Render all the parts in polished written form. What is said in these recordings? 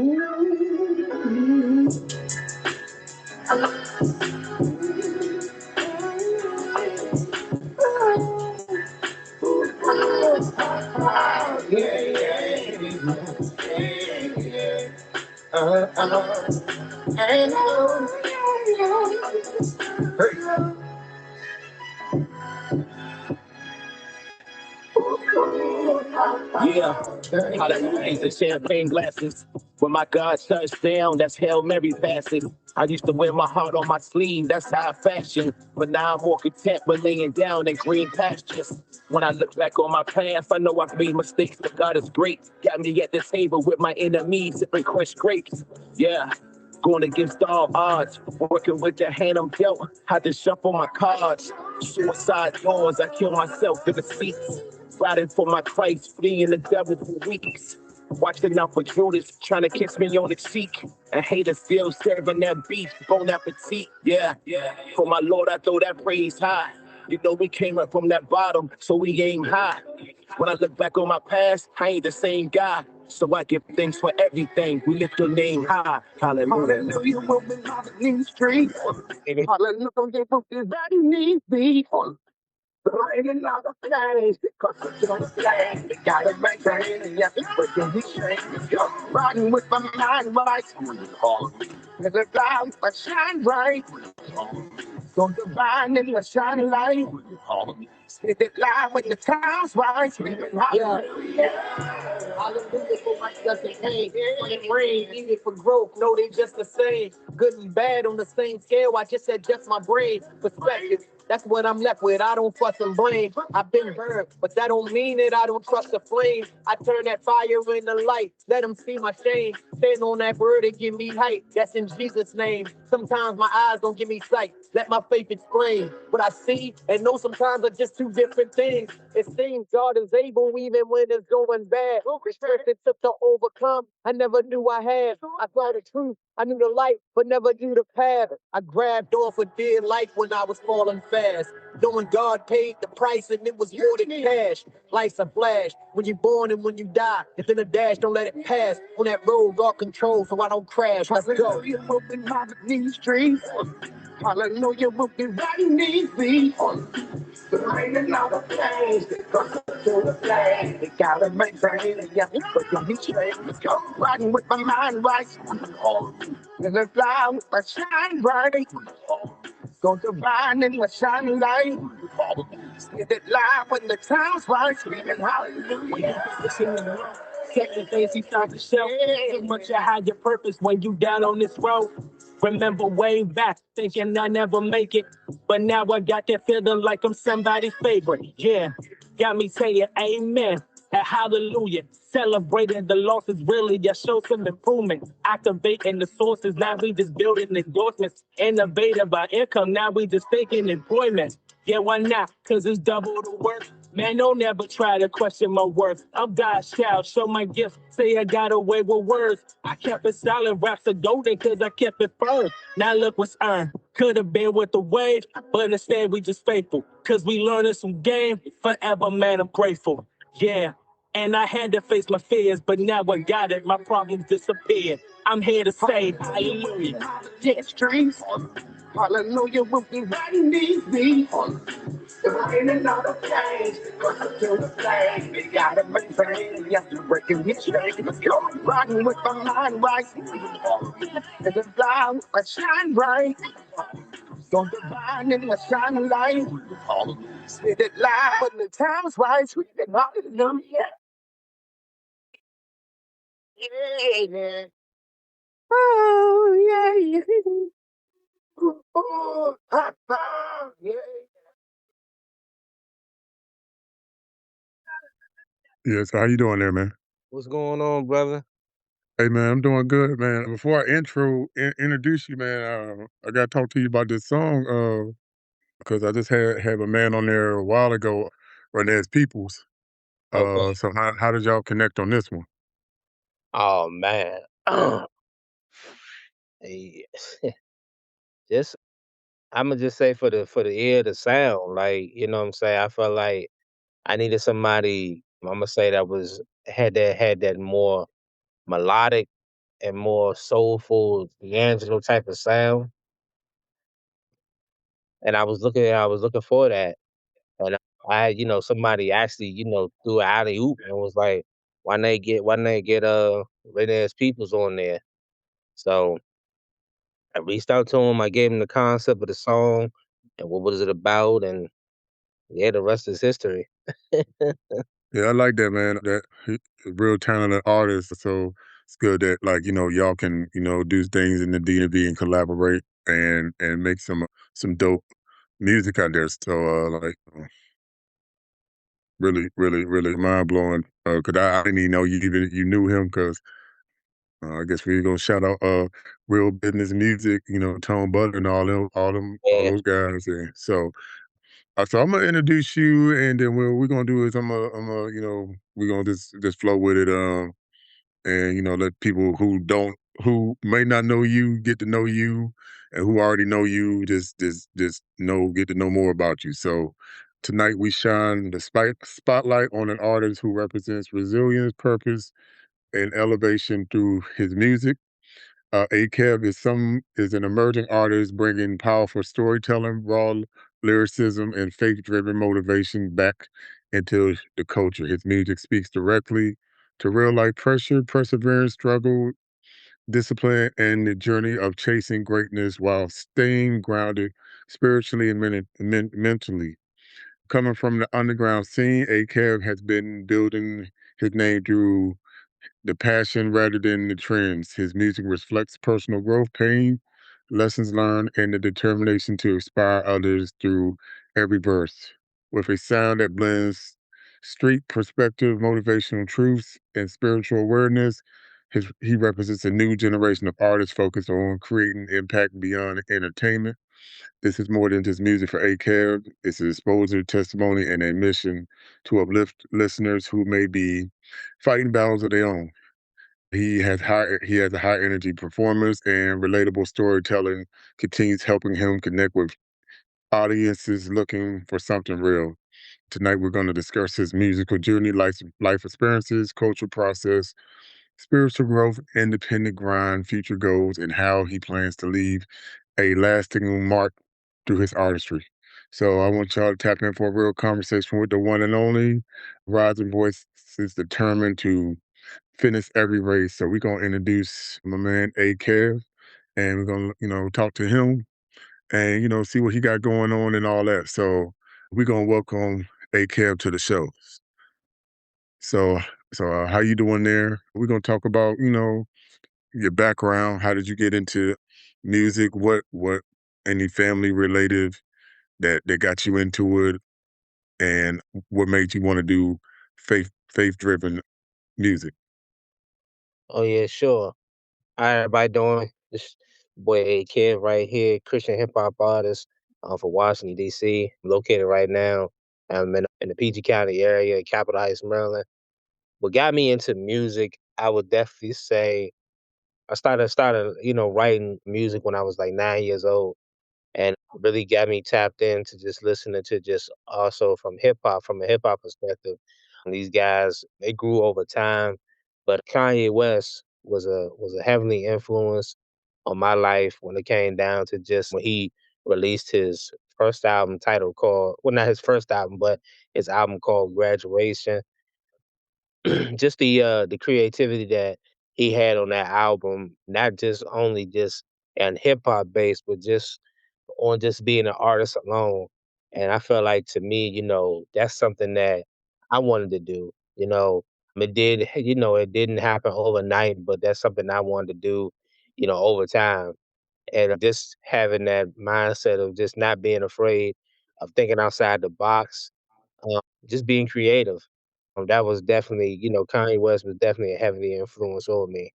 Yeah, holidays and champagne glasses. When my God touched down, that's Hail Mary passes. I used to wear my heart on my sleeve, that's how I fashion. But now I'm more content with laying down in green pastures. When I look back on my past, I know I've made mistakes, but God is great. Got me at the table with my enemies, sipping crushed grapes. Yeah. Going against all odds, working with the hand I'm dealt. Had to shuffle my cards. Suicide doors, I kill myself in the seats. Riding for my Christ, fleeing the devil for weeks. Watching out for Judas, trying to kiss me on the cheek. And haters still serving that beef, bon appetit. Yeah, yeah. For my Lord, I throw that praise high. You know we came up from that bottom, so we aim high. When I look back on my past, I ain't the same guy. So I give thanks for everything. We lift your name high. Hallelujah. Hallelujah, moving on the street. Hallelujah, everybody needs me. Raining on the place, cause it's on the place. We gotta maintain, and yes, it's breaking the chains. You're riding with my mind right. There's a cloud that shine bright. So divine in the shining light. Hit it live when the time's right. Hallelujah for my cousin pain. When it rain, need it for growth. No, they just the same. Good and bad on the same scale. I just adjust my brain. Perspective. That's what I'm left with. I don't fuss and blame. I've been burned, but that don't mean that I don't trust the flame. I turn that fire into light. Let them see my shame. Stand on that word and give me height. That's in Jesus' name. Sometimes my eyes don't give me sight. Let my faith explain what I see and know sometimes are just two different things. It seems God is able even when it's going bad. The strength it took to overcome, I never knew I had. I saw the truth, I knew the light, but never knew the path. I grabbed off a dear life when I was falling fast. Knowing God paid the price and it was more than cash. Life's a flash when you're born and when you die. It's in a dash, don't let it pass. On that road, God control so I don't crash. Let's go. Hallelujah, moving on these streets. Hallelujah, moving right in these beats. Raining on the plains, because to the flame. We gotta maintain, and yes, it's breaking the chains. Go riding with my mind right. There's a cloud that shine bright. Go divine in the shining light. Hit it live when the time's right. Screaming hallelujah. Second things he start to show. So much you hide your purpose when you down on this road. Remember way back thinking I never make it. But now I got that feeling like I'm somebody's favorite. Yeah, got me saying amen and hallelujah. Celebrating the losses really just show some improvement. Activating the sources, now we just building endorsements. Innovative our income, now we just taking employment. Yeah, why not? Cause it's double the work. Man, don't ever try to question my worth. I'm God's child, show my gift. Say I got away with words. I kept it solid, raps are golden cause I kept it firm. Now look what's earned. Could have been with the wave, but instead we just faithful. Cause we learning some game. Forever, man, I'm grateful. Yeah. And I had to face my fears, but now I got it. My problems disappeared. I'm here to say hallelujah. Yes, streets. Hallelujah, we'll be riding these beats. Raining on the plains, cause to the flame. We gotta maintain, yes, we're breaking the chains. Go riding with my mind right. There's a cloud that shine bright. So divine in the shining light. Hit it live when the time's right. Screaming hallelujah. Yeah. Oh, yeah, yeah. Oh, ha, ha, yeah. Yes, how you doing there, man? What's going on, brother? Hey, man, I'm doing good, man. Before I introduce you, man, I got to talk to you about this song because I just had a man on there a while ago, Renez Peoples. Okay. So how did y'all connect on this one? Oh man. Hey, just I'ma just say for the ear, the sound, like, you know what I'm saying? I felt like I needed somebody, I'ma say that was had that more melodic and more soulful D'Angelo type of sound, and I was looking for that, and somebody actually, threw an alley oop and was like, "Why not get Renez Peoples on there?" So I reached out to him. I gave him the concept of the song and what was it about, and yeah, the rest is history. Yeah, I like that, man. That he a real talented artist. So it's good that like, y'all can, do things in the DMV and collaborate and make some dope music out there. So like really, really, really mind blowing. Cause I didn't even know you knew him because I guess we gonna shout out Real Business Music, Tone Butter and all Yeah, those guys. And so I'm gonna introduce you, and then what we're gonna do is we're gonna just flow with it. And let people who may not know you get to know you, and who already know you just get to know more about you. So tonight we shine the spotlight on an artist who represents resilience, purpose, and elevation through his music. Ayye Kev is an emerging artist bringing powerful storytelling, raw lyricism, and faith-driven motivation back into the culture. His music speaks directly to real-life pressure, perseverance, struggle, discipline, and the journey of chasing greatness while staying grounded spiritually and mentally. Coming from the underground scene, Ayye Kev has been building his name through the passion rather than the trends. His music reflects personal growth, pain, lessons learned, and the determination to inspire others through every verse. With a sound that blends street perspective, motivational truths, and spiritual awareness, he represents a new generation of artists focused on creating impact beyond entertainment. This is more than just music for ACAB. It's an exposure, testimony, and a mission to uplift listeners who may be fighting battles of their own. He has a high energy performance and relatable storytelling continues helping him connect with audiences looking for something real. Tonight we're going to discuss his musical journey, life experiences, cultural process, spiritual growth, independent grind, future goals, and how he plans to leave a lasting mark through his artistry. So I want y'all to tap in for a real conversation with the one and only Rising Voice is determined to finish every race. So we're gonna introduce my man A Kev, and we're gonna talk to him and see what he got going on and all that. So we're gonna welcome A Kev to the show. So how you doing there? We're gonna talk about your background. How did you get into music? What any family related that got you into it, and what made you want to do faith driven music? oh yeah, sure. How everybody doing? This boy A Kid right here, Christian hip hop artist from Washington D.C. Located right now. I'm in the PG County area, Capitol Heights, Maryland. What got me into music, I would definitely say I started writing music when I was like 9 years old, and really got me tapped into just listening to just also from a hip hop perspective. These guys, they grew over time, but Kanye West was a heavily influence on my life when it came down to just when he released his first album titled called, well, not his first album, but his album called Graduation. Just the creativity that he had on that album, not just only just and hip hop based, but just on just being an artist alone. And I felt like to me, that's something that I wanted to do. It didn't happen overnight, but that's something I wanted to do, over time. And just having that mindset of just not being afraid of thinking outside the box, just being creative. That was definitely, Kanye West was definitely a heavy influence on me.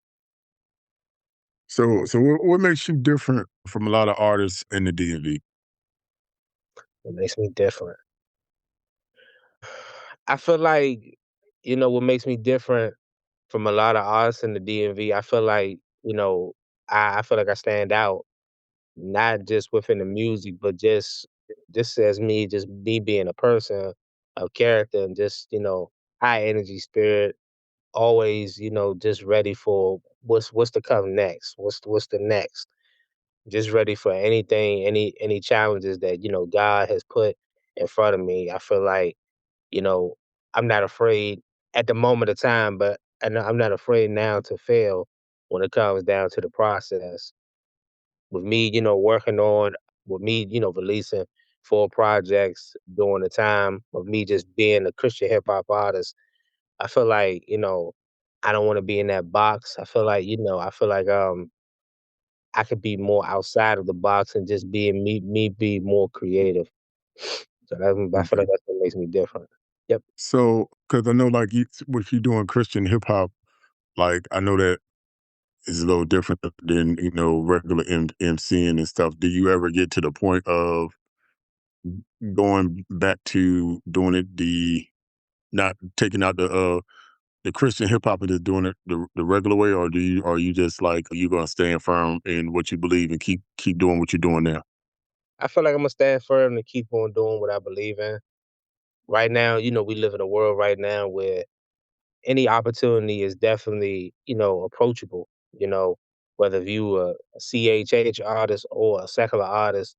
So what makes you different from a lot of artists in the DMV? It makes me different. I feel like, what makes me different from a lot of artists in the DMV, I feel like, I feel like I stand out, not just within the music, but just as me, just me being a person of character and just, high energy spirit, always, just ready for what's to come next? What's the next? Just ready for anything, any challenges that, God has put in front of me. I feel like, you know, I'm not afraid at the moment of time, but and I'm not afraid now to fail when it comes down to the process. With me, working on with me, releasing 4 projects during the time of me just being a Christian hip hop artist, I feel like, I don't want to be in that box. I feel like, I could be more outside of the box and just being me be more creative. So I feel Okay. like that's what makes me different. Yep. So, because I know, like, what you doing Christian hip hop, like, I know that is a little different than regular MCing and stuff. Do you ever get to the point of going back to doing it not taking out the Christian hip hop and just doing it the regular way, or are you just like, are you gonna stand firm in what you believe and keep doing what you're doing now? I feel like I'm gonna stand firm and keep on doing what I believe in. Right now, we live in a world right now where any opportunity is definitely, approachable. Whether you a CHH artist or a secular artist,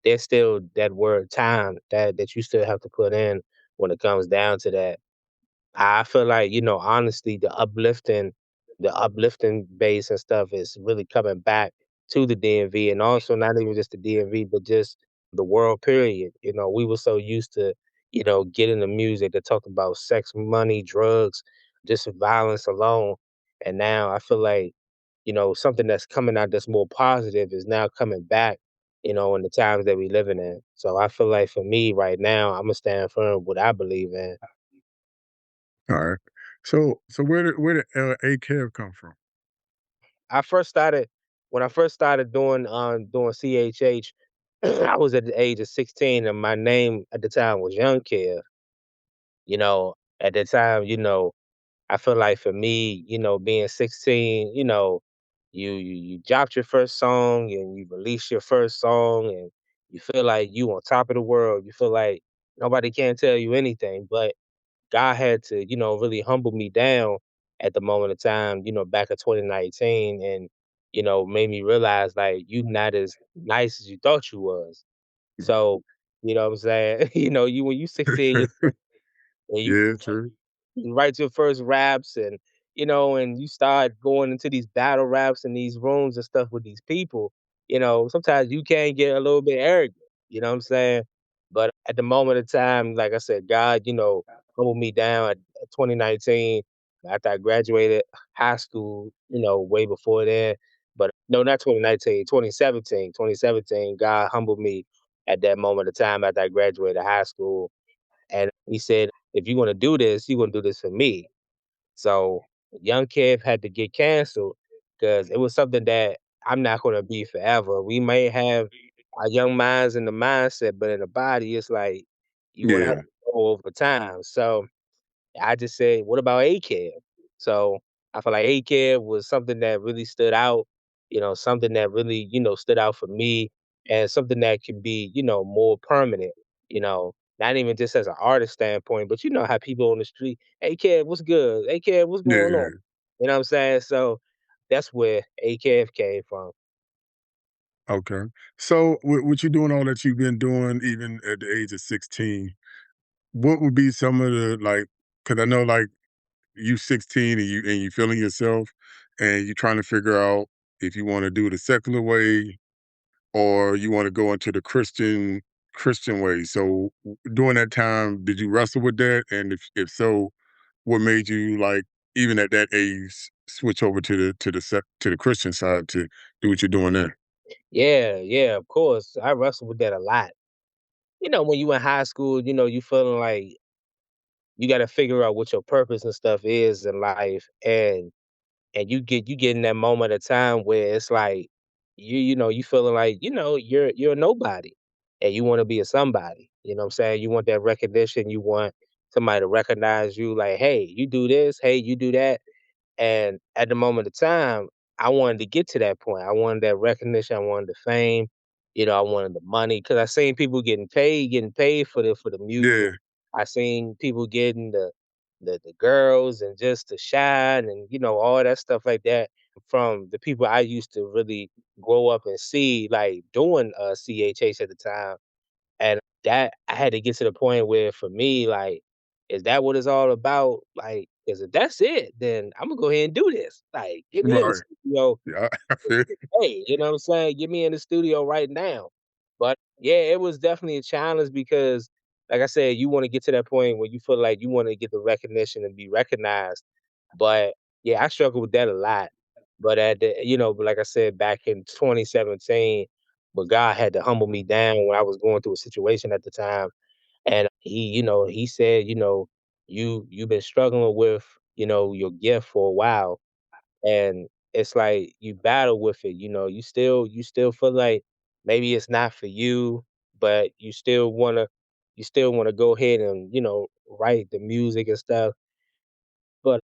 there's still that word time that you still have to put in when it comes down to that. I feel like, honestly, the uplifting base and stuff is really coming back to the DMV, and also not even just the DMV, but just the world period. We were so used to, getting the music that talked about sex, money, drugs, just violence alone. And now I feel like, something that's coming out that's more positive is now coming back, in the times that we living in. So I feel like for me right now, I'm gonna stand firm what I believe in. All right. So where did A Kev come from? I first started when I first started doing CHH, I was at the age of 16 and my name at the time was Young Kev. At the time, I feel like for me, being 16, you dropped your first song and you released your first song and you feel like you on top of the world. You feel like nobody can tell you anything. But God had to, really humble me down at the moment of time, back in 2019 and, made me realize like you not as nice as you thought you was. So, you know what I'm saying? you when you 16 years old and you Yeah, true. you write your first raps and you start going into these battle raps and these rooms and stuff with these people, sometimes you can get a little bit arrogant, you know what I'm saying? But at the moment of time, like I said, God, humbled me down at 2019 after I graduated high school, way before then. But no, not 2019, 2017. 2017, God humbled me at that moment of time after I graduated high school. And he said, if you're gonna do this, you're gonna do this for me. So Young Kev had to get canceled because it was something that I'm not gonna be forever. We may have our young minds in the mindset, but in the body, it's like you're gonna have Yeah, to go over time. So I just said, "What about A-Kev?" So I feel like A-Kev was something that really stood out, something that really, stood out for me and something that could be, more permanent, not even just as an artist standpoint, but you know how people on the street, "Hey, Kev, what's good? Hey, Kev, what's going on?" yeah. You know what I'm saying? So that's where A-Kev came from. Okay. So with you doing all that you've been doing, even at the age of 16, what would be some of the like? Because I know, like, you 16 and you feeling yourself, and you trying to figure out if you want to do it the secular way or you want to go into the Christian way. So during that time, did you wrestle with that? And if so, what made you, like, even at that age, switch over to the Christian side to do what you're doing there? Yeah, yeah, of course. I wrestle with that a lot. When you in high school, you feeling like you got to figure out what your purpose and stuff is in life, and you get in that moment of time where it's like you feeling like you're a nobody and you want to be a somebody. You know what I'm saying? You want that recognition. You want somebody to recognize you. Like, hey, you do this. Hey, you do that. And at the moment of time, I wanted to get to that point. I wanted that recognition. I wanted the fame. I wanted the money because I seen people getting paid for the music. Yeah, I seen people getting the girls and just to shine and all that stuff like that. from the people I used to really grow up and see, like, doing, CHH at the time, and that I had to get to the point where for me, like, is that what it's all about? Like, 'cause if that's it, then Imma go ahead and do this. Like, get me in the Right. studio. Yeah, I feel Hey, you know what I'm saying? Get me in the studio right now. But yeah, it was definitely a challenge because, like I said, you want to get to that point where you feel like you want to get the recognition and be recognized. But yeah, I struggled with that a lot. But but like I said, back in 2017, but God had to humble me down when I was going through a situation at the time. And he said, you've been struggling with, your gift for a while, and it's like you battle with it, you still feel like maybe it's not for you, but you still wanna go ahead and, write the music and stuff, but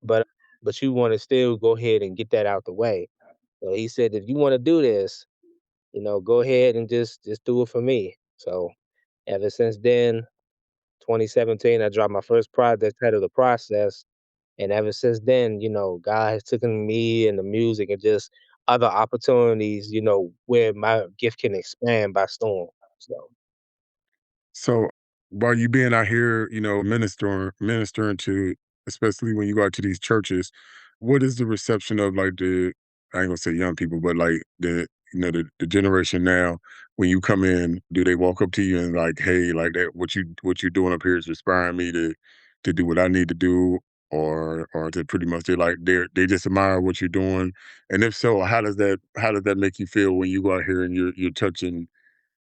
but but you wanna still go ahead and get that out the way. So he said, "If you wanna do this, go ahead and just do it for me." So ever since then, 2017, I dropped my first project titled The Process. And ever since then, God has taken me and the music and just other opportunities, where my gift can expand by storm. So so while you being out here, ministering to, especially when you go out to these churches, what is the reception of like I ain't gonna say young people, but like the generation now, when you come in, do they walk up to you and like, hey, like that what you doing up here is inspiring me to do what I need to do, or to pretty much they just admire what you're doing. And if so, how does that make you feel when you go out here and you're touching,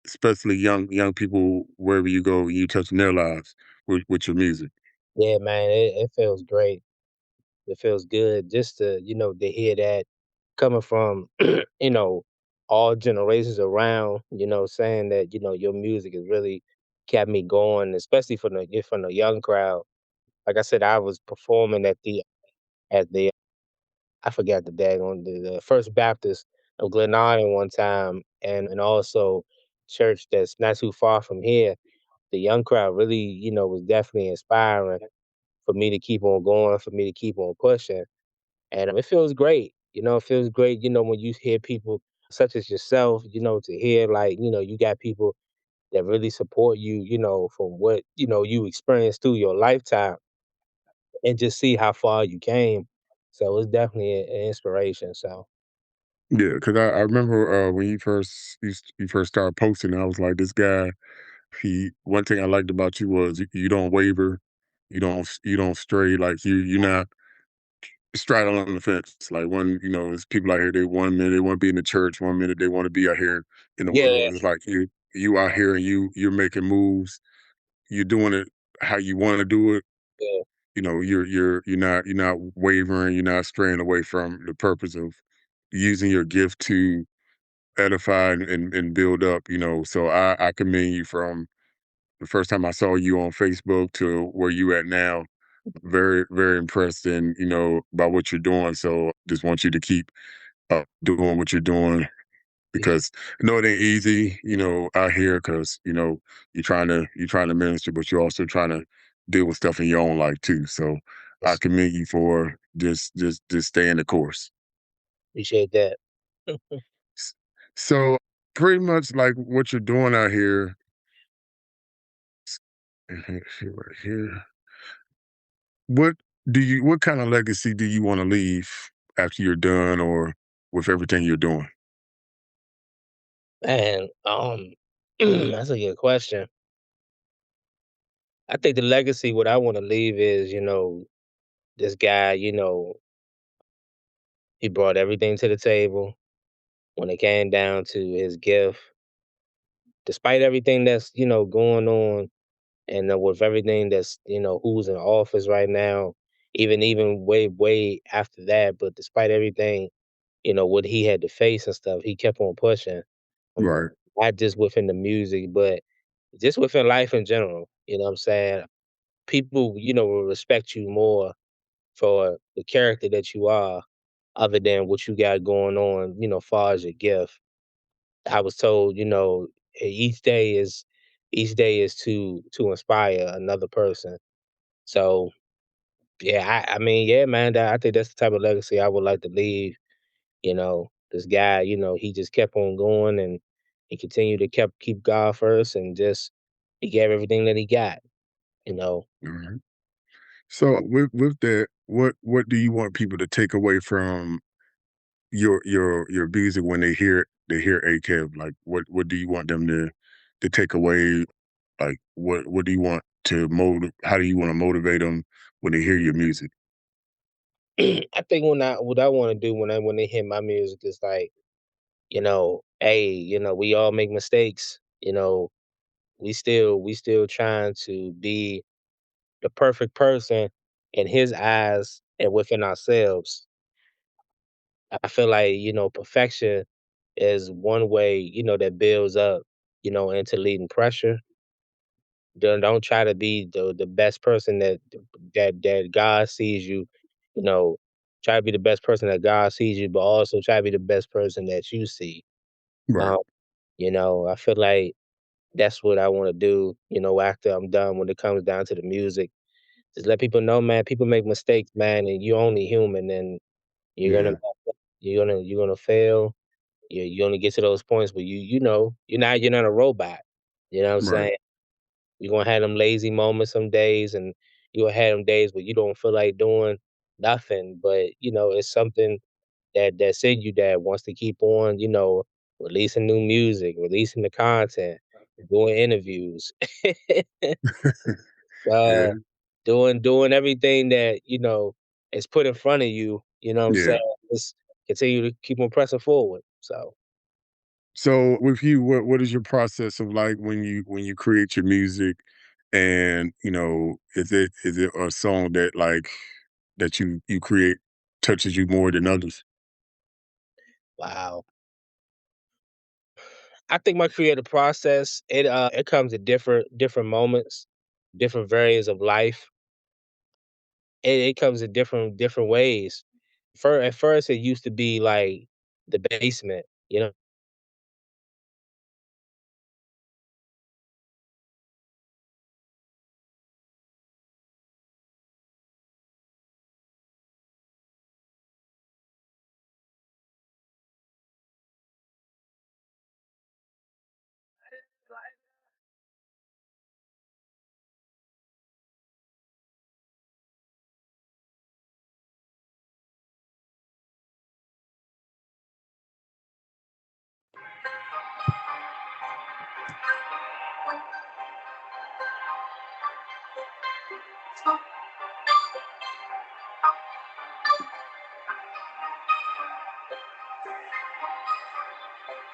especially young people, wherever you go, you touching their lives with your music. yeah, man, it feels great. It feels good just to hear that coming from, you know, all generations around, saying that, your music has really kept me going, especially from the young crowd. Like I said, I was performing at the I forgot the daggone the First Baptist of Glen Island one time, and also church that's not too far from here. The young crowd really, was definitely inspiring for me to keep on going, for me to keep on pushing, and it feels great. It feels great. When you hear people such as yourself, to hear like, you got people that really support you, from what you experienced through your lifetime, and just see how far you came. So it's definitely an inspiration. So. Yeah, because I remember when you first started posting, I was like, this guy. He One thing I liked about you was you don't waver, you don't stray, like you're not straddling on the fence. Like there's people out here. They 1 minute they want to be in the church, 1 minute they want to be out here in the Yeah, world. It's like you out here and you're making moves. You're doing it how you want to do it. yeah, You're not wavering. You're not straying away from the purpose of using your gift to edify and build up. So I commend you from the first time I saw you on Facebook to where you at now. Very, very impressed and by what you're doing. So just want you to keep doing what you're doing, because I know it ain't easy, out here, because you're trying to minister, but you're also trying to deal with stuff in your own life too. So I yes, commend you for just staying the course. appreciate that. S- So pretty much like what you're doing out here. See right here. What what kind of legacy do you want to leave after you're done, or with everything you're doing? Man, that's a good question. I think the legacy, what I want to leave is, this guy, he brought everything to the table when it came down to his gift, despite everything that's, going on, and with everything that's, who's in office right now, even way, way after that, but despite everything, what he had to face and stuff, he kept on pushing. Right. Not just within the music, but just within life in general. You know what I'm saying? People, will respect you more for the character that you are, other than what you got going on, far as your gift. I was told, each day is to inspire another person. So Yeah, I mean, yeah, man, I think that's the type of legacy I would like to leave. This guy, he just kept on going and he continued to keep God first and just he gave everything that he got, you know. Mhm. So with that, what do you want people to take away from your music when they hear AKev? Like what do you want them to take away? Like what do you want to how do you want to motivate them when they hear your music? I think what I want to do when they hear my music is like, hey, we all make mistakes. We still trying to be the perfect person in his eyes and within ourselves. I feel like, perfection is one way, that builds up, into leading pressure. Don't try to be the best person that God sees you, you know, try to be the best person that God sees you, but also try to be the best person that you see. Right. Um, I feel like that's what I want to do, after I'm done when it comes down to the music. Just let people know, man, people make mistakes, man, and you're only human and you're gonna Yeah. you're gonna fail. You're gonna get to those points where you're not a robot. You know what I'm Right. saying? You're gonna have them lazy moments some days and you're gonna have them days where you don't feel like doing nothing. But it's something that's in you that wants to keep on, releasing new music, releasing the content, doing interviews, uh, Yeah. doing everything that is put in front of you. You know what I'm Yeah. saying? Just continue to keep on pressing forward. So. So with you, what is your process of like when you create your music and is it a song that like that you create touches you more than others? Wow. I think my creative process, it comes at different moments, different areas of life. It comes in different ways. At first, it used to be like the basement,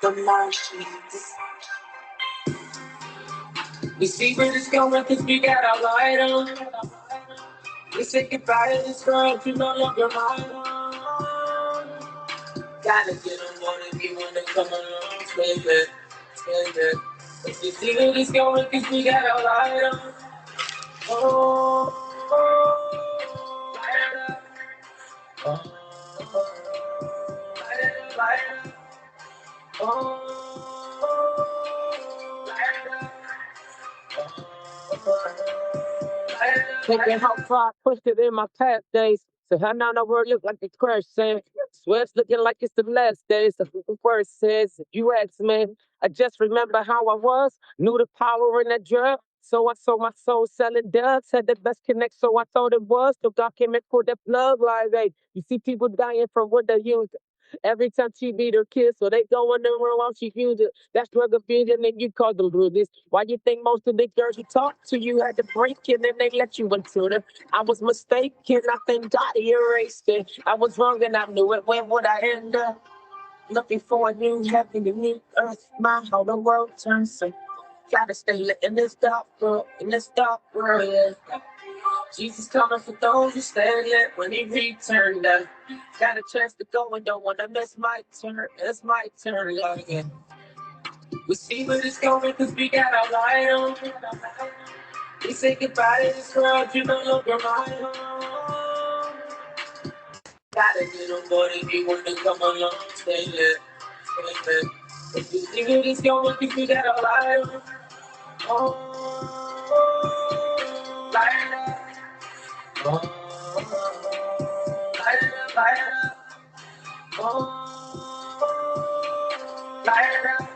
The Martians. We see where it's going cause we got our light on. We say goodbye to this world, you no longer mine on. Gotta get on board if you wanna come along, baby, baby. We see where it's going cause we got our light on. Oh, light it up. Oh, light it up, light it up. Oh, light it up. Thinking how far I pushed it in my past days. So how now the world look like it's crash saying, swear it's looking like it's the last days. The first says, if you ask me, I just remember how I was, knew the power in that drug. So I sold my soul selling drugs, had the best connect, so I thought it was. So God came and pulled that plug like, hey, you see people dying from what they use. Every time she beat her kids, so they go in the room while she used it. That's drug abuse, and then you call them this. Why you think most of the girls you talk to you had to break it and they let you into them? I was mistaken, I think God erased it. I was wrong and I knew it. Where would I end up? Looking for a new heaven, a new earth, my how the world turns. So gotta stay lit in this dark world, Yeah. Jesus coming for those who stay lit when he returned. Got a chance to go and don't wanna miss my turn. It's my turn, again. We see where it's going cause we got our light on. We say goodbye to this world, you no longer my home. Gotta get on board if you wanna come along, stay lit, stay lit. If you see where it's going cause we got our light on. Oh, light it up. Oh, light it up. Oh, light it up.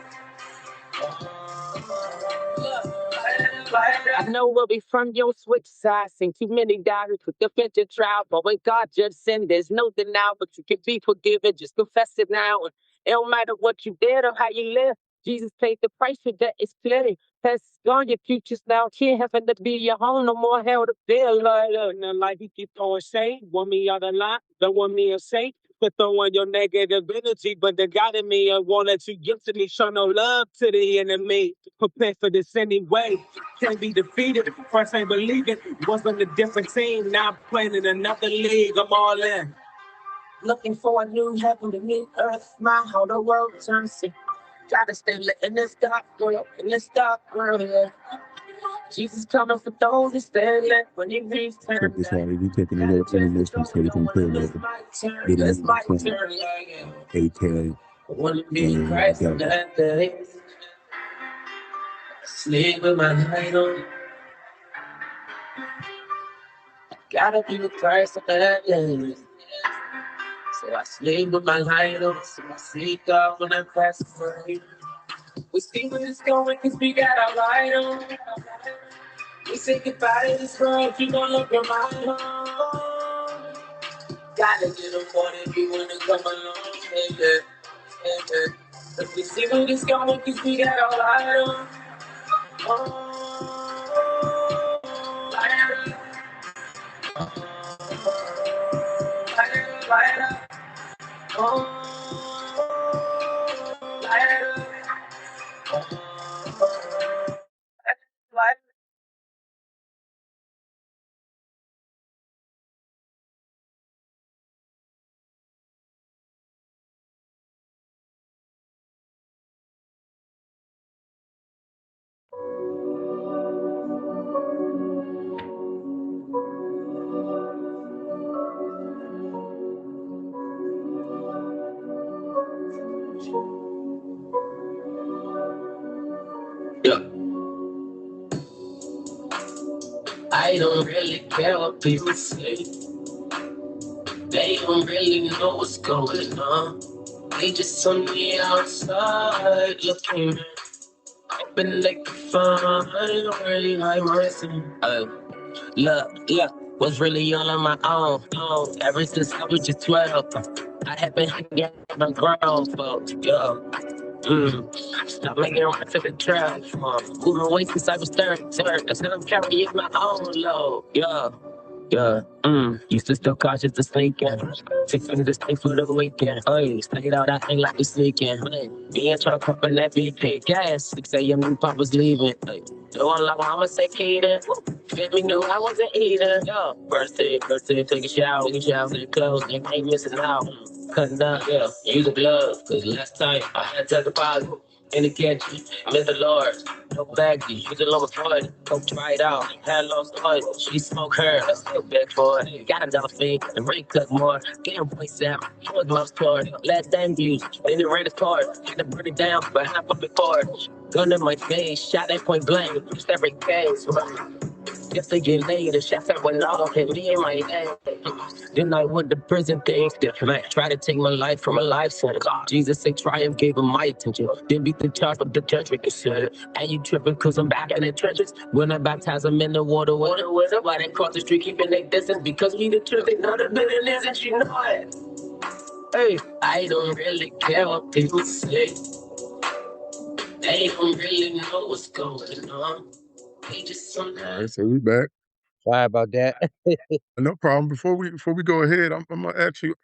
I know where we from, your switch sides. Seen too many dollars with the venture trial. But when God just sinned, there's no denial. But you can be forgiven, just confess it now. And it don't matter what you did or how you live. Jesus paid the price for that, it's clear. Past is gone, your future's now here. Heaven to be your home, no more hell to feel. Lord, in the life you keep on saying. Want me out of line, don't want me to say. But throwing your negative energy, but the God in me, I want that you give to me. Show no love to the enemy. Prepare for this anyway. Can't be defeated. First ain't believe it. Wasn't a different team. Now I'm playing in another league. I'm all in. Looking for a new heaven to meet earth. My how the world turns to. Gotta stay lit in this dark world. In this dark world. Yeah. Jesus coming for those that stay lit when he returns. Check this out. If you taking a little intermission so you can play that video It's my from turn. Yeah. Ayye Kev Wanna be and Christ in Addict. that day. Sleep with my light on. Gotta be with Christ in that day. So I sleep with my light on. So I sleep out when I pass away. We see where it's going cause we got our light on. We say goodbye to this world, you gon' look your mind on. Gotta get a point if you wanna come along. Hey, yeah, hey, yeah. Cause we see where it's going cause we got our light on. Oh, light up. Light up. Oh, light up. Light up. Yeah. I don't really care what people say. They don't really know what's going on. They just on the outside looking. I've been like fun, I don't really like mercy. Look, was really all on my own. Ever since I was just 12, I have been hanging out with my grown folks. Yeah. Stop making run to the trap. Moving away since I was 30. That's I'm carrying my own load. Yeah. Used to still cautious to sneaking. 600 stay for the weekend. Oh, you stayed out, I ain't like we sneaking. Me and trying to pump in that BP. Gas, 6 a.m. new pop was leaving. Doing like I'ma say Keita. Fit me knew I wasn't eating. Yo, birthday, take a shower, see clothes, ain't missing out. Cutting up, yeah, use a glove. Cause last time I had to deposit in the kitchen, miss the Lord. No baggy, use a lower Floyd. Go try it out, had lost oil. She smoke her, I still beg for it. Got another fee, and Ray cut more. Game voice out, was mom's toy. Last time views, then it ran his card. Had to burn it down, but half of it poured. Gun in my face, shot at point blank. Just every case. Just a year later, shots I went off and me in my head. Then I went to prison, things different. Try to take my life from a life sentence. Jesus say try and gave him my attention. Then beat the charge, but the judge reconsidered. And you tripping cause I'm back in the trenches. When I baptize them in the water, why they cross the street keeping their distance? Because we the truth, they know the bitterness and you know it. Hey, I don't really care what people say. They don't really know what's going on. They just All right, so we back. Sorry about that. No problem. Before we go ahead, I'm gonna ask you,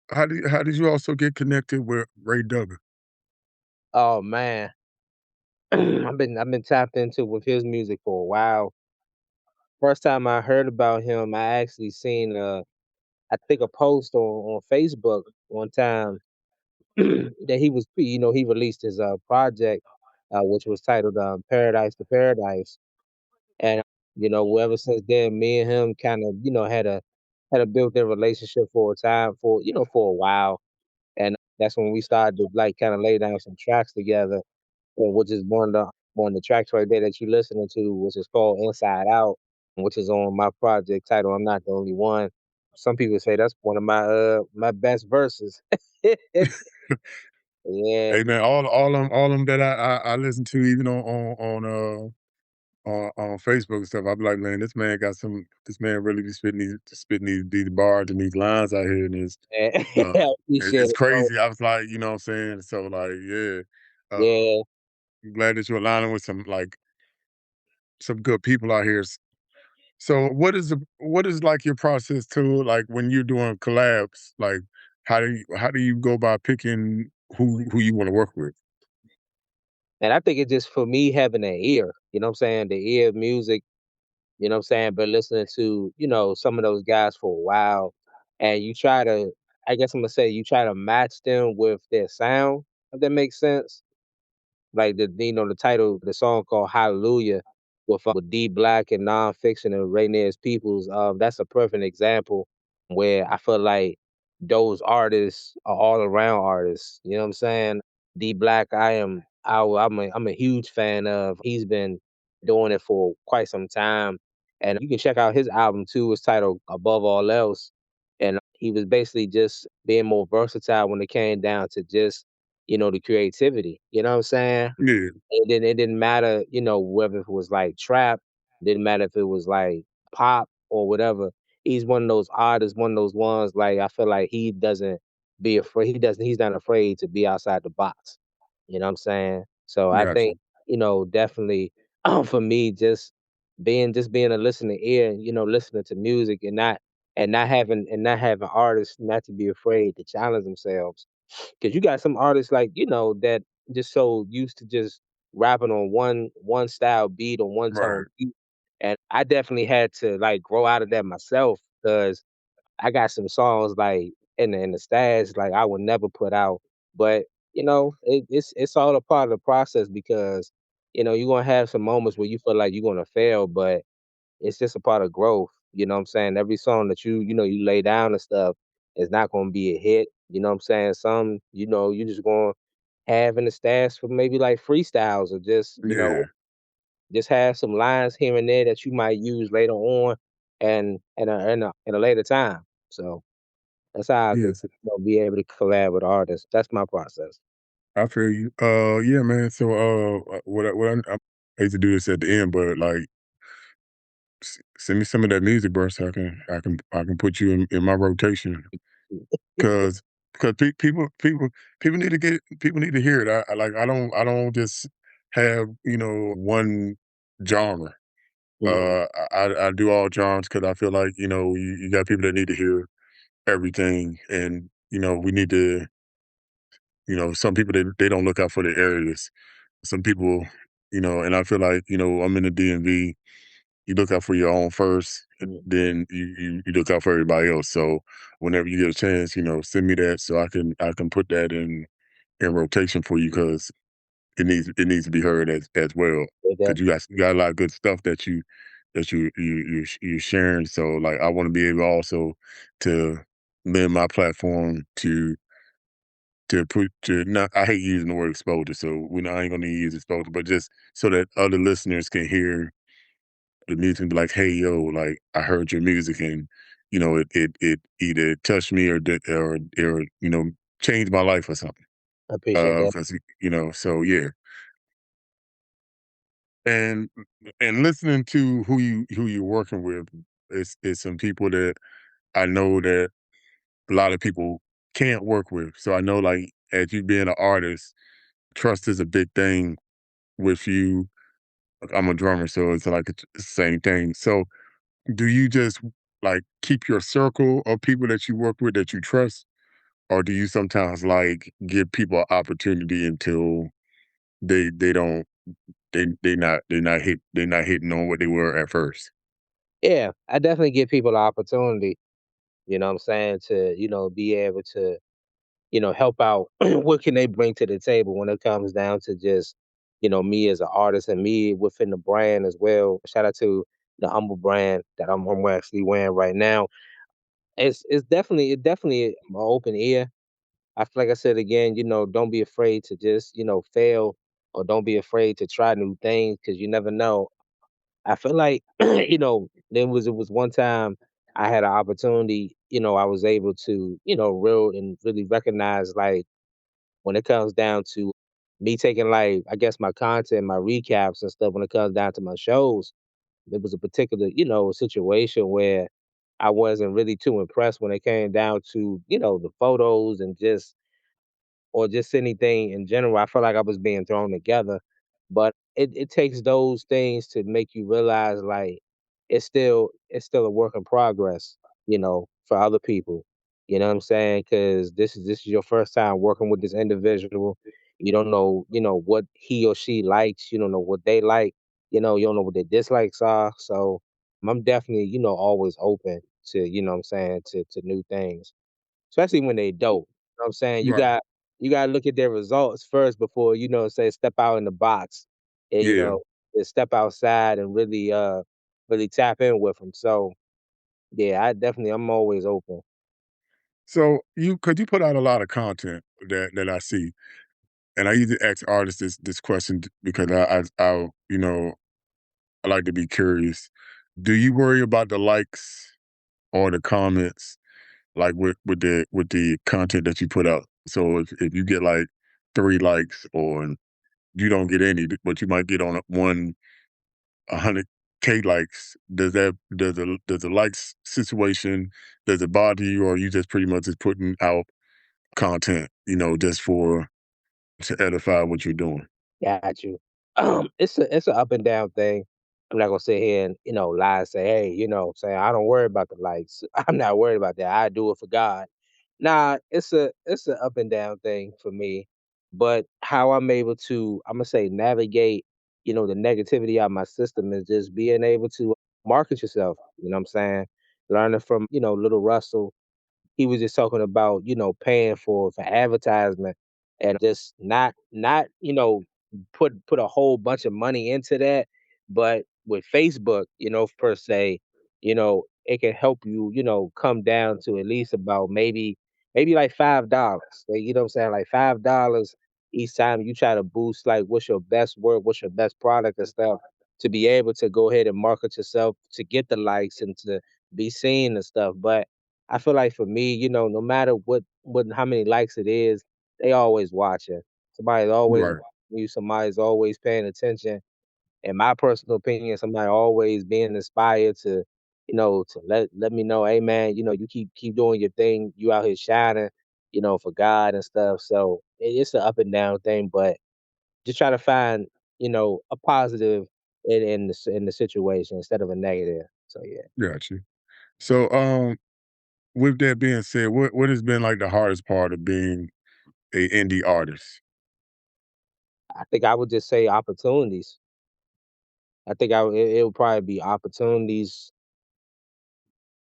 how did you also get connected with Ray Duggar? Oh man. I've been tapped into with his music for a while. First time I heard about him, I actually seen I think a post on Facebook one time that he was he released his project which was titled Paradise to Paradise. Ever since then me and him kind of, had a built-in relationship for a time for a while. And that's when we started to like kind of lay down some tracks together, which is one of the tracks right there that you're listening to, which is called Inside Out, which is on my project title I'm Not the Only One. some people say that's one of my best verses. Yeah, Hey man, all them that I listen to, even on Facebook and stuff, I be like, man, this man really be spitting these bars and these lines out here, and uh, I appreciate it's it, bro. crazy. I was like, you know what I'm saying? So like, yeah, Yeah, I'm glad that you're aligning with some good people out here. So what is like your process too? Like when you're doing collabs, like how do you go by picking who you want to work with? and I think it's just for me having an ear. You know what I'm saying? The ear of music. You know what I'm saying? But listening to, some of those guys for a while, and you try to, I guess I'm gonna say, you try to match them with their sound, if that makes sense. Like the title, the song called Hallelujah with D Black and Nonfiction and Rainier's Peoples. That's a perfect example where I feel like those artists are all around artists. You know what I'm saying? D Black, I'm a huge fan of. He's been doing it for quite some time. And you can check out his album too. It's titled Above All Else. And he was basically just being more versatile when it came down to just, the creativity. You know what I'm saying? Yeah, It didn't matter, whether it was like trap, didn't matter if it was like pop or whatever. He's one of those artists, one of those ones like I feel like he doesn't be afraid. He's not afraid to be outside the box. You know what I'm saying? So I gotcha. think, definitely for me just being a listening ear, listening to music and not having artists not to be afraid to challenge themselves. Because you got some artists like, that just so used to just rapping on one style beat or one tone Right. beat. And I definitely had to like grow out of that myself because I got some songs like in the stash like I would never put out. But it's all a part of the process because you're gonna have some moments where you feel like you're gonna fail, but it's just a part of growth. You know what I'm saying? Every song that you lay down and stuff is not gonna be a hit. You know what I'm saying? Some, you just gonna have in the stash for maybe like freestyles or Yeah. just have some lines here and there that you might use later on and in a later time. So that's how I could Yes. be able to collab with artists. That's my process. I feel you. Yeah, man. So, I hate to do this at the end, but like, send me some of that music, bro, so I can put you in my rotation, cause people need to hear it. I don't just have one genre. Mhm. I do all genres because I feel like you got people that need to hear everything, and we need to some people they don't look out for the areas. Some people, and I feel like, I'm in the DMV, you look out for your own first, and Mhm. then you look out for everybody else. So whenever you get a chance, send me that so I can put that in rotation for you because it needs to be heard as well. With that. Because you got a lot of good stuff that you're sharing. So like I want to be able also to lend my platform to put to not I hate using the word exposure, so I ain't gonna use exposure, but just so that other listeners can hear the music and be like, hey yo, like I heard your music and it either touched me or changed my life or something. I appreciate that. 'Cause so yeah. And listening to who you're working with is some people that I know that a lot of people can't work with. So I know like as you being an artist, trust is a big thing with you. Like, I'm a drummer, so it's like it's the same thing. So, do you just like keep your circle of people that you work with that you trust, or do you sometimes like give people an opportunity until they don't they're not hitting on what they were at first? Yeah, I definitely give people the opportunity, you know what I'm saying, to, be able to help out. What can they bring to the table when it comes down to just, me as an artist and me within the brand as well. Shout out to the Humble brand that I'm actually wearing right now. It definitely an open ear. I feel like I said again, don't be afraid to just, fail or don't be afraid to try new things because you never know. I feel like, there was it was one time I had an opportunity I was able to, real and really recognize like when it comes down to me taking like I guess my content, my recaps and stuff when it comes down to my shows, there was a particular, situation where I wasn't really too impressed when it came down to, the photos and just or just anything in general. I felt like I was being thrown together. But it takes those things to make you realize like it's still a work in progress, for other people. You know what I'm saying? Because this is your first time working with this individual. You don't know, what he or she likes. You don't know what they like. You don't know what their dislikes are. So I'm definitely, always open to, what I'm saying, to new things, especially when they dope. You know what I'm saying? Right. You gotta look at their results first before, say step out in the box and, Yeah. just step outside and really tap in with them. So yeah, I'm always open. So cause you put out a lot of content that I see, and I usually ask artists this question because I like to be curious. Do you worry about the likes or the comments, like with the content that you put out? So if you get like 3 likes or you don't get any, but you might get on one 100K likes, does the likes situation, does it bother you, or you just pretty much just putting out content, just for to edify what you're doing? Got you. It's a up and down thing. I'm not gonna sit here and, lie and say, hey, saying I don't worry about the likes. I'm not worried about that. I do it for God. Nah, it's a up and down thing for me. But how I'm able to, I'm gonna say navigate, the negativity out of my system is just being able to market yourself. You know what I'm saying? Learning from, little Russell, he was just talking about, paying for advertisement and just not, put a whole bunch of money into that. But with Facebook, per se, it can help you, come down to at least about maybe like $5. Like, you know what I'm saying? Like $5 each time you try to boost like what's your best work, what's your best product and stuff to be able to go ahead and market yourself to get the likes and to be seen and stuff. But I feel like for me, no matter what how many likes it is, they always watching. Somebody's always Right. watching you, somebody's always paying attention. In my personal opinion, somebody always being inspired to, to let me know, hey man, you keep doing your thing, you out here shining, for God and stuff. So it's an up and down thing, but just try to find, a positive in the situation instead of a negative. So yeah. Got you. So, with that being said, what has been like the hardest part of being a indie artist? I think I would just say opportunities. I think it would probably be opportunities.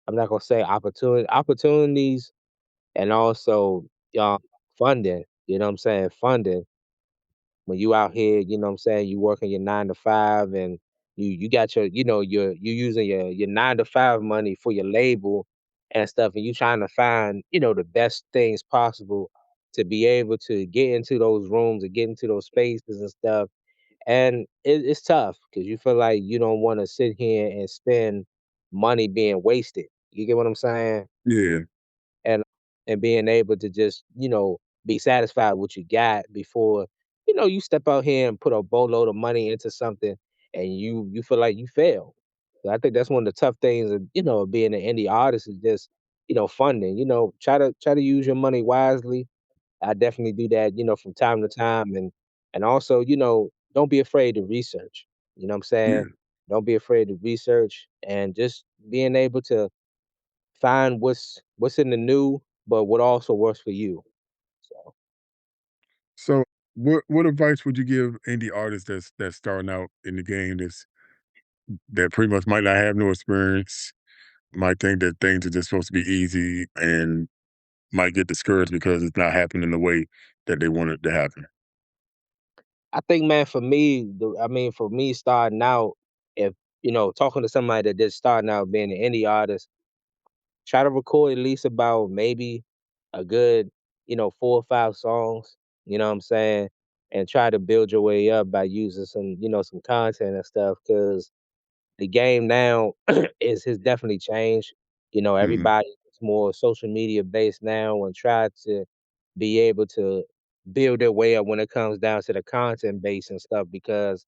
I'm not gonna say opportunities and also um funding. You know what I'm saying? Funding. When you out here, you know what I'm saying, you working your 9 to 5 and you got your, you using your 9 to 5 money for your label and stuff, and you trying to find, the best things possible to be able to get into those rooms and get into those spaces and stuff. And it's tough because you feel like you don't want to sit here and spend money being wasted. You get what I'm saying? Yeah, And being able to just, be satisfied with what you got before, you step out here and put a boatload of money into something and you feel like you fail. So I think that's one of the tough things of, being an indie artist is just, funding. Try to use your money wisely. I definitely do that, from time to time, and also, don't be afraid to research. You know what I'm saying? yeah. Don't be afraid to research and just being able to find what's in the new, but what also works for you. So So, what advice would you give indie artists that's starting out in the game that pretty much might not have no experience, might think that things are just supposed to be easy, and might get discouraged because it's not happening the way that they want it to happen? I think, man, for me, for me starting out, if talking to somebody that just starting out being an indie artist, try to record at least about maybe a good, 4 or 5 songs. You know what I'm saying? And try to build your way up by using some content and stuff. Cause the game now is has definitely changed. Mhm. Everybody it's more social media based now and try to be able to build their way up when it comes down to the content base and stuff because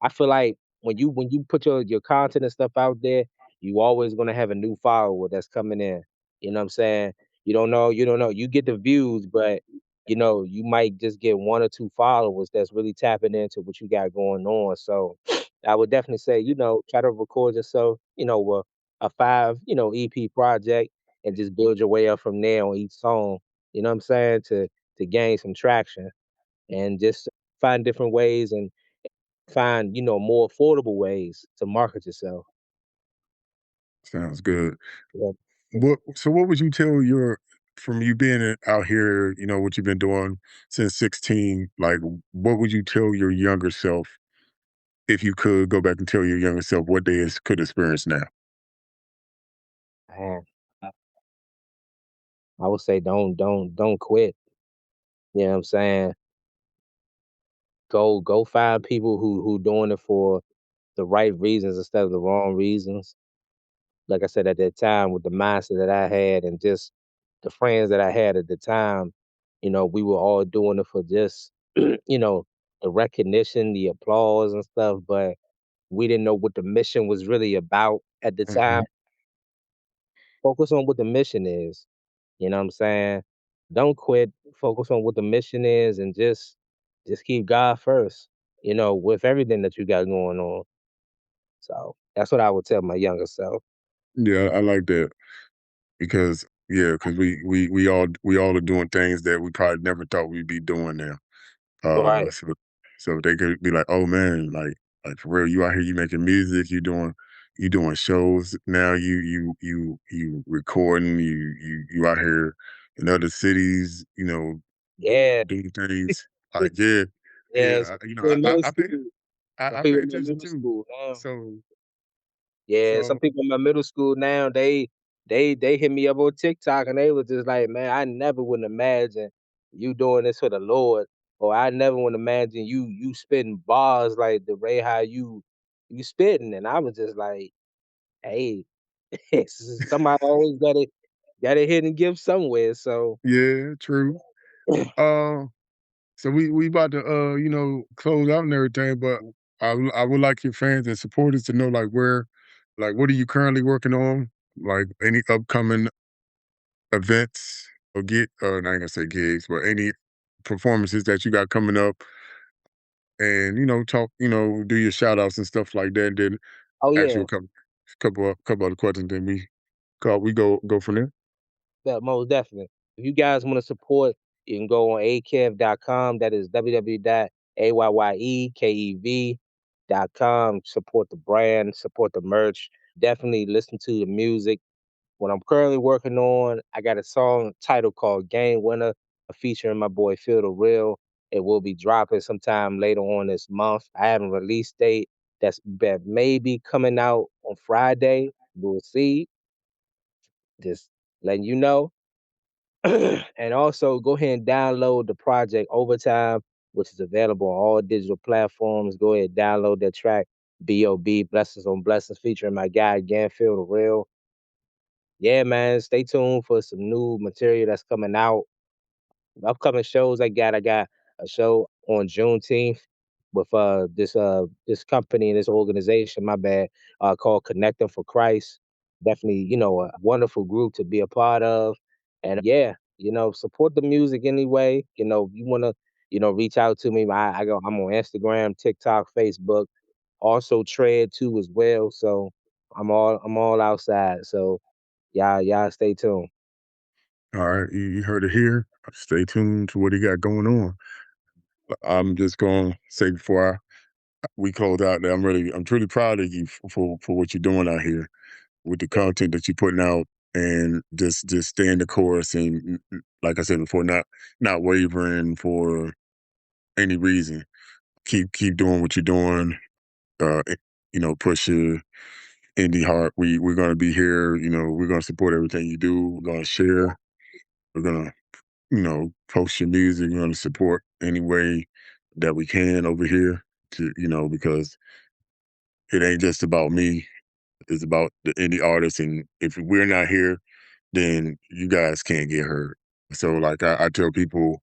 I feel like when you put your content and stuff out there, you always gonna have a new follower that's coming in. You know what I'm saying? You don't know. You get the views, but you might just get one or two followers that's really tapping into what you got going on. So I would definitely say, try to record yourself, a five, EP project and just build your way up from there on each song. You know what I'm saying? To gain some traction and just find different ways and find, more affordable ways to market yourself. Sounds good. Yeah. What would you tell your from you being out here, what you've been doing since 16, like what would you tell your younger self if you could go back and tell your younger self what could experience now? Man, I I would say don't quit. You know what I'm saying? Go find people who doing it for the right reasons instead of the wrong reasons. Like I said at that time with the mindset that I had and just the friends that I had at the time, we were all doing it for just, the recognition, the applause and stuff, but we didn't know what the mission was really about at the time. Hmm. Focus on what the mission is. You know what I'm saying? Don't quit. Focus on what the mission is and just keep God first, with everything that you got going on. So that's what I would tell my younger self. Yeah, I like that because because we all are doing things that we probably never thought we'd be doing now. Right. So they could be like, "Oh man, like for real, you out here, you making music, you doing shows now, you recording, you out here in other cities, Yeah. doing things." Like, yeah, Yeah. yeah, Some people in middle school. Some I pay people in my attention middle too. school now. So Yeah, some so people in my middle school now, they hit me up on TikTok and they was just like, man, I never would imagine you doing this for the Lord. Or I never would imagine you spitting bars like the way how you spitting. And I was just like, hey, somebody always got a hidden gift somewhere. So yeah, true. Uh, so we about to close out and everything, but I would like your fans and supporters to know like what are you currently working on? Like any upcoming events or not gonna say gigs, but any performances that you got coming up and talk, do your shout outs and stuff like that, and then oh ask you yeah. a couple other questions, then we go from there. Yeah, most definitely. If you guys want to support, you can go on akev.com. That is www.ayyekev.com. Support the brand, support the merch. Definitely listen to the music. What I'm currently working on, I got a song title called Game Winner, featuring my boy Phil the Real. It will be dropping sometime later on this month. I have a release date that may be coming out on Friday. We'll see. Just letting you know. And also go ahead and download the project Overtime, which is available on all digital platforms. Go ahead and download that track, B.O.B. Blessings on Blessings, featuring my guy again, Phil the Real. Yeah, man, stay tuned for some new material that's coming out. Upcoming shows I got a show on Juneteenth with this company and this organization, my bad, called Connecting for Christ. Definitely, a wonderful group to be a part of. And yeah, support the music anyway. You wanna, reach out to me. I'm on Instagram, TikTok, Facebook, also Tread too as well. So I'm all outside. So y'all stay tuned. All right, you heard it here. Stay tuned to what he got going on. I'm just going to say before we close out that I'm truly proud of you for what you're doing out here with the content that you're putting out and just staying the course and like I said before, not wavering for any reason. Keep doing what you're doing. Uh, eh, push your indie heart. We're gonna be here. We're gonna support everything you do. We're gonna share. We're gonna post your music. We're gonna support any way that we can over here. Because it ain't just about me. It's about the indie artists, and if we're not here, then you guys can't get hurt. So like I tell people,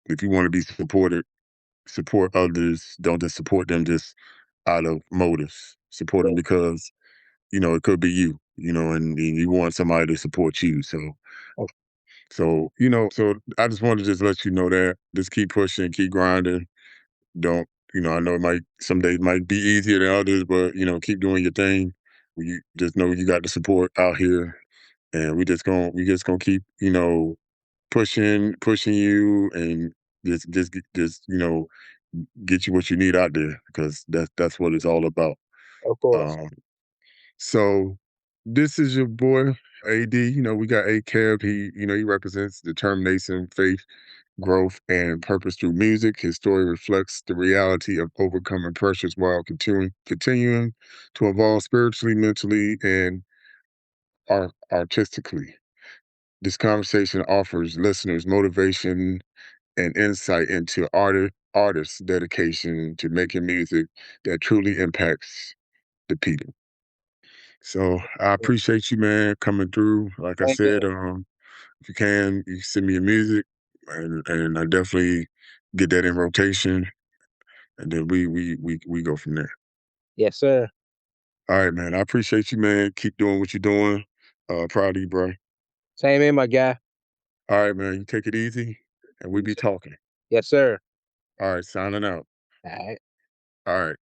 if you want to be supported, support others. Don't just support them just out of motives. Support them because, it could be you, and you want somebody to support you. So I just wanted to just let you know that. Just keep pushing, keep grinding. Don't, I know some days might be easier than others, but keep doing your thing. You just know you got the support out here, and we just gonna keep, pushing you, and just get you what you need out there, because that's what it's all about. Of course. Um, so this is your boy AD. We got A Kev. He represents determination, faith, growth, and purpose through music. His story reflects the reality of overcoming pressures while continuing to evolve spiritually, mentally, and artistically. This conversation offers listeners motivation and insight into artists' dedication to making music that truly impacts the people. So I appreciate you, man, coming through. Like I Thank you. said, if you send me your music, and I definitely get that in rotation, and then we go from there. Yes, sir. All right, man. I appreciate you, man. Keep doing what you're doing. Proud of you, bro. Same in, my guy. All right, man. You take it easy, and we be talking. Yes, sir. All right, signing out. All right. All right.